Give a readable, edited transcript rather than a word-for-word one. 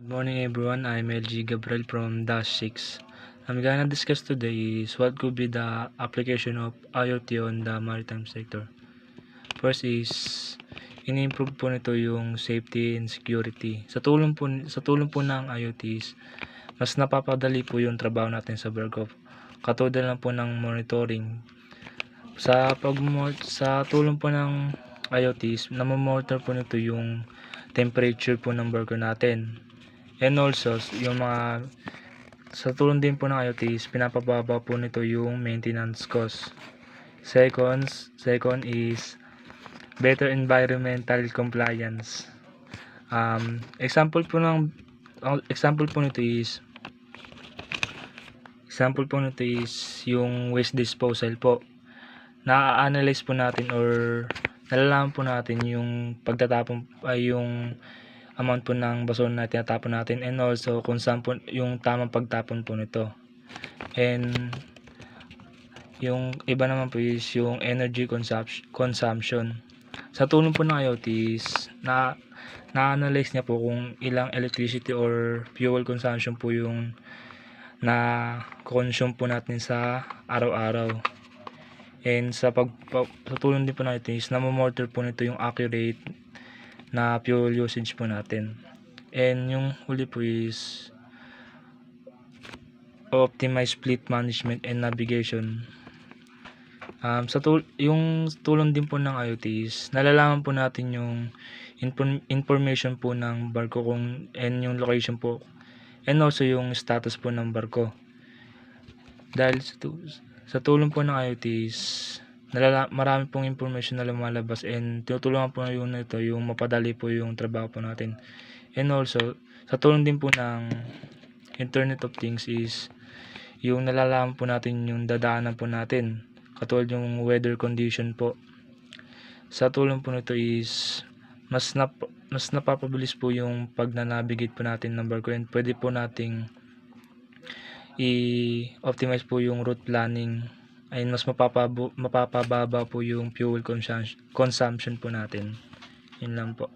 Good morning everyone, I'm LG Gabriel from Dash 6. I'm gonna discuss today is what could be the application of IoT on the maritime sector. First is, ini-improve po nito yung safety and security. Sa tulong po ng IoTs, mas napapadali po yung trabaho natin sa barko. Katulad lang po ng monitoring. Sa tulong po ng IoTs, namomonitor po nito yung temperature po ng barko natin. And also, sa tulong din po ng IoTs, pinapababa po nito yung maintenance cost. Second is better environmental compliance. Example po nito is yung waste disposal po. Na-analyze po natin or nalalaman po natin yung pagtatapon ay yung amount po ng basura na tinatapon natin, and also kung saan po yung tamang pagtapon po nito. And yung iba naman po is yung energy consumption. Sa tulong po ng IoTs, na-analyze niya po kung ilang electricity or fuel consumption po yung na-consume po natin sa araw-araw. And sa tulong din po ng IoTs, na-monitor po nito yung accurate na fuel usage po natin. And yung huli po is optimize fleet management and navigation. Yung tulong din po ng IoTs, nalalaman po natin yung information po ng barko and yung location po, and also yung status po ng barko. Dahil sa tulong po ng IoTs, marami pong information na lumalabas, and tinutulungan po yung ito yung mapadali po yung trabaho po natin. And also, sa tulong din po ng Internet of Things is yung nalalaman po natin yung dadaanan po natin, katulad yung weather condition po. Sa tulong po nito is mas napapabilis po yung pag-navigate po natin ng barko, and pwede po nating i-optimize po yung route planning, ay mas mapapababa po yung fuel consumption po natin. Yun lang po.